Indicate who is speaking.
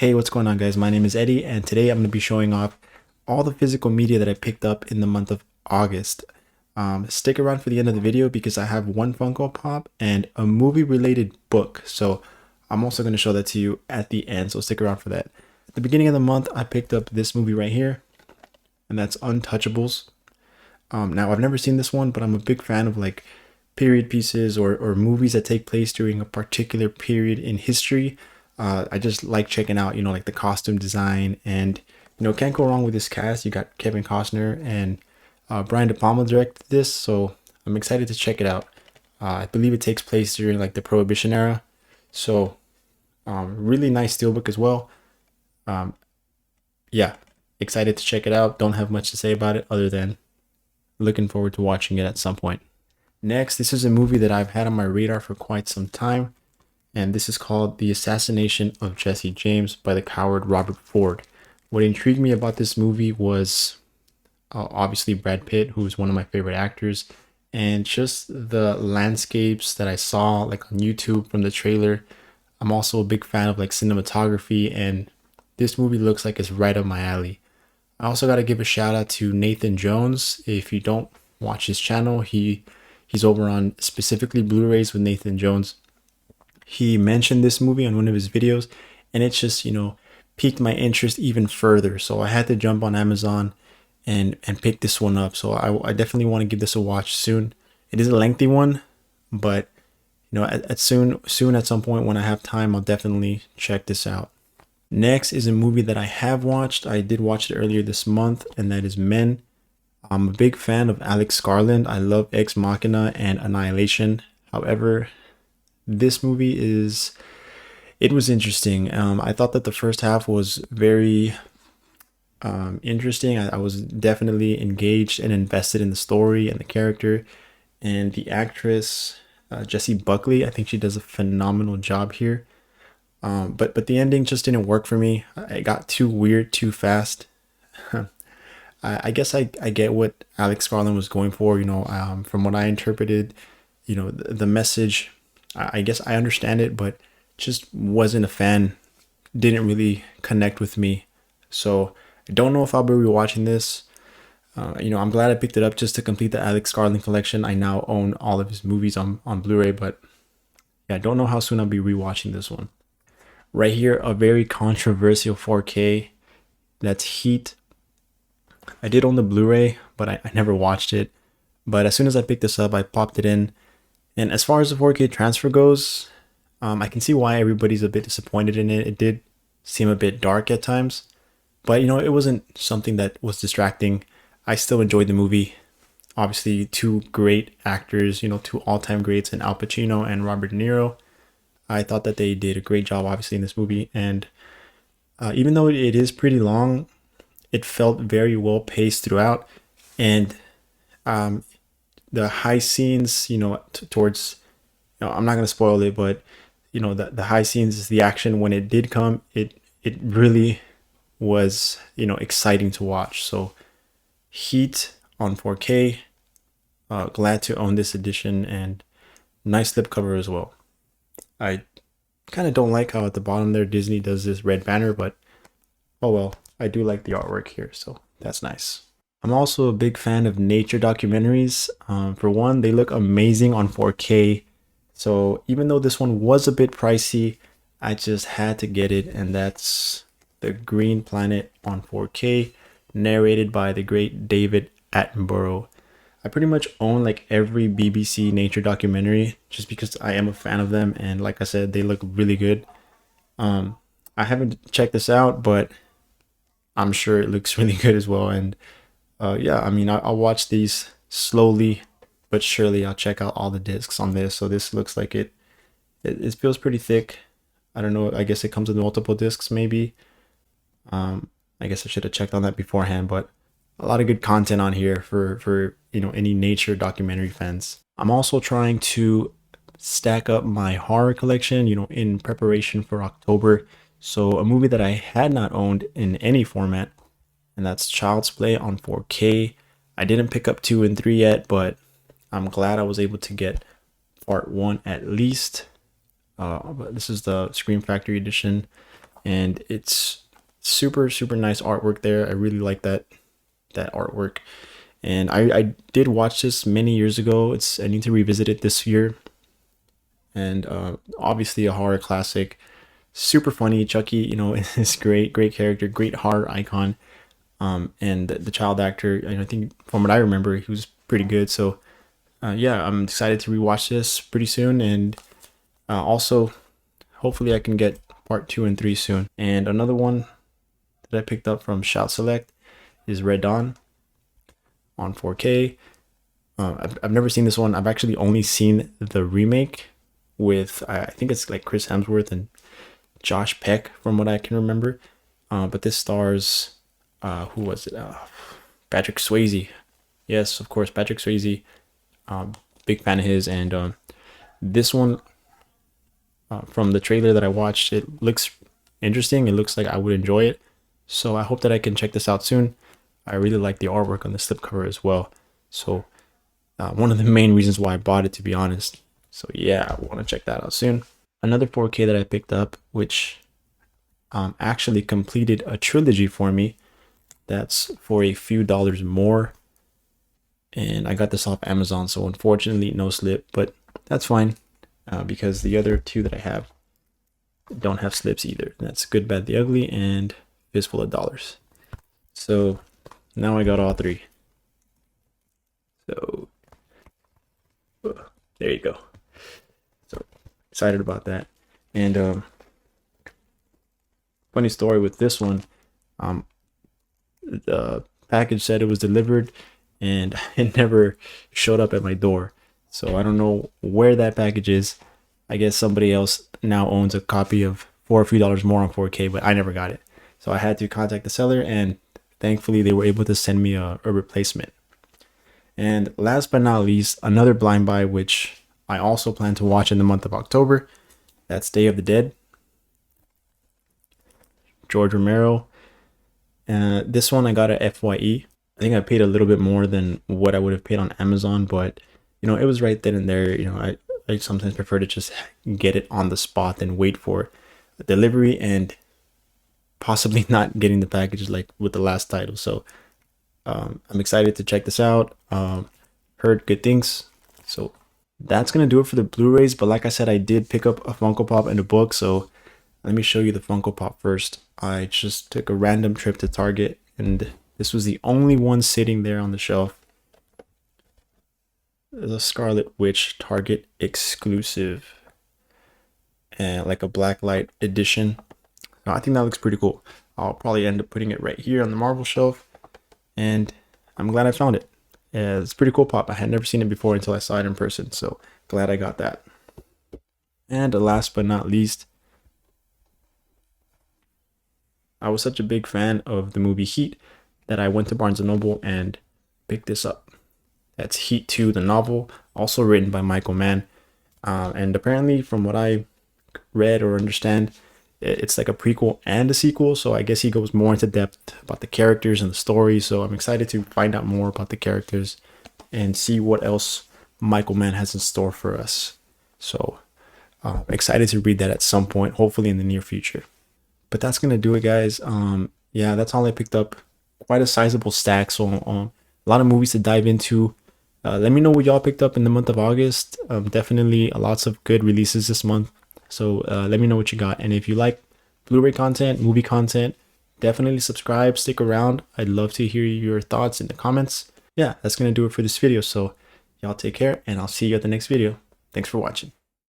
Speaker 1: Hey, what's going on, guys? My name is Eddie, and today I'm going to be showing off all the physical media that I picked up in the month of August. Stick around for the end of the video because I have one Funko Pop and a movie-related book. So I'm also going to show that to you at the end, so stick around for that. At the beginning of the month, I picked up this movie right here, and that's Untouchables. Now, I've never seen this one, but I'm a big fan of like period pieces or movies that take place during a particular period in history. I just like checking out, like the costume design, and can't go wrong with this cast. You got Kevin Costner and Brian De Palma directed this, so I'm excited to check it out. I believe it takes place during like the Prohibition era, so really nice steelbook as well. Yeah, excited to check it out. Don't have much to say about it other than looking forward to watching it at some point. Next, this is a movie that I've had on my radar for quite some time, and this is called The Assassination of Jesse James by the coward Robert Ford. What intrigued me about this movie was obviously Brad Pitt, who is one of my favorite actors, and just the landscapes that I saw like on YouTube from the trailer. I'm also a big fan of like cinematography, and this movie looks like it's right up my alley. I also got to give a shout out to Nathan Jones. If you don't watch his channel, he's over on specifically Blu-rays with Nathan Jones. He mentioned this movie on one of his videos, and it's just, piqued my interest even further. So I had to jump on Amazon and pick this one up. So I definitely want to give this a watch soon. It is a lengthy one, but at soon at some point when I have time, I'll definitely check this out. Next is a movie that I have watched. I did watch it earlier this month, and that is Men. I'm a big fan of Alex Garland. I love Ex Machina and Annihilation. However, this movie it was interesting. I thought that the first half was very interesting. I was definitely engaged and invested in the story and the character, and the actress Jessie Buckley. I think she does a phenomenal job here. But the ending just didn't work for me. It got too weird too fast. I guess I get what Alex Garland was going for. From what I interpreted, the message. I guess I understand it, but just wasn't a fan. Didn't really connect with me. So I don't know if I'll be rewatching this. I'm glad I picked it up just to complete the Alex Garland collection. I now own all of his movies on Blu-ray, but yeah, I don't know how soon I'll be rewatching this one. Right here, a very controversial 4K. That's Heat. I did own the Blu-ray, but I never watched it. But as soon as I picked this up, I popped it in. And as far as the 4K transfer goes, I can see why everybody's a bit disappointed in it. It did seem a bit dark at times, but it wasn't something that was distracting. I still enjoyed the movie. Obviously, two great actors, two all-time greats in Al Pacino and Robert De Niro. I thought that they did a great job, obviously, in this movie. And even though it is pretty long, it felt very well paced throughout. And the high scenes, towards, I'm not going to spoil it, but, the high scenes is the action. When it did come, it really was, exciting to watch. So Heat on 4K, glad to own this edition, and nice slipcover as well. I kind of don't like how at the bottom there Disney does this red banner, but oh well, I do like the artwork here, so that's nice. I'm also a big fan of nature documentaries. For one, they look amazing on 4K. So even though this one was a bit pricey, I just had to get it, and that's The Green Planet on 4K, narrated by the great David Attenborough. I pretty much own like every BBC nature documentary just because I am a fan of them, and like I said, they look really good. I haven't checked this out, but I'm sure it looks really good as well. And yeah, I mean, I'll watch these slowly but surely. I'll check out all the discs on this. So this looks like it feels pretty thick. I don't know. I guess it comes with multiple discs, maybe. I guess I should have checked on that beforehand, but a lot of good content on here for any nature documentary fans. I'm also trying to stack up my horror collection, in preparation for October. So a movie that I had not owned in any format, and that's Child's Play on 4K. I didn't pick up 2 and 3 yet, but I'm glad I was able to get part 1 at least. But this is the Scream Factory edition. and it's super nice artwork there. I really like that artwork. And I did watch this many years ago. I need to revisit it this year. And obviously a horror classic. Super funny. Chucky, you know, is great character, great horror icon. And the child actor, and I think from what I remember, he was pretty good. So yeah, I'm excited to rewatch this pretty soon. And also, hopefully I can get part 2 and 3 soon. And another one that I picked up from Shout Select is Red Dawn on 4K. I've never seen this one. I've actually only seen the remake with, I think it's like Chris Hemsworth and Josh Peck from what I can remember. But this stars, who was it? Patrick Swayze. Yes, of course, Patrick Swayze. Big fan of his. And this one, from the trailer that I watched, it looks interesting. It looks like I would enjoy it. So I hope that I can check this out soon. I really like the artwork on the slipcover as well. So one of the main reasons why I bought it, to be honest. So yeah, I want to check that out soon. Another 4K that I picked up, which actually completed a trilogy for me. That's for a few dollars more. And I got this off Amazon, so unfortunately no slip, but that's fine because the other two that I have don't have slips either. That's Good, Bad, the Ugly and Fistful of Dollars. So now I got all three. So there you go. So excited about that. And funny story with this one, the package said it was delivered and it never showed up at my door. So I don't know where that package is. I guess somebody else now owns a copy of for a few dollars more on 4K, but I never got it. So I had to contact the seller, and thankfully they were able to send me a replacement. And last but not least, another blind buy, which I also plan to watch in the month of October. That's Day of the Dead. George Romero. This one I got at FYE. I think I paid a little bit more than what I would have paid on Amazon, but you know, it was right then and there. You know, I sometimes prefer to just get it on the spot than wait for the delivery and possibly not getting the package like with the last title. So I'm excited to check this out. Heard good things. So that's gonna do it for the Blu-rays. But like I said, I did pick up a Funko Pop and a book. So let me show you the Funko Pop first. I just took a random trip to Target, and this was the only one sitting there on the shelf. The Scarlet Witch Target exclusive, and like a blacklight edition. I think that looks pretty cool. I'll probably end up putting it right here on the Marvel shelf, and I'm glad I found it. Yeah, it's a pretty cool pop. I had never seen it before until I saw it in person, so glad I got that. And last but not least, I was such a big fan of the movie Heat that I went to Barnes & Noble and picked this up. That's Heat 2, the novel, also written by Michael Mann. And apparently, from what I read or understand, it's like a prequel and a sequel. So I guess he goes more into depth about the characters and the story. So I'm excited to find out more about the characters and see what else Michael Mann has in store for us. So I'm excited to read that at some point, hopefully in the near future. But that's going to do it, guys. Yeah, that's all I picked up. Quite a sizable stack. So a lot of movies to dive into. Let me know what y'all picked up in the month of August. Definitely lots of good releases this month. So let me know what you got. And if you like Blu-ray content, movie content, definitely subscribe, stick around. I'd love to hear your thoughts in the comments. Yeah, that's going to do it for this video. So y'all take care, and I'll see you at the next video. Thanks for watching.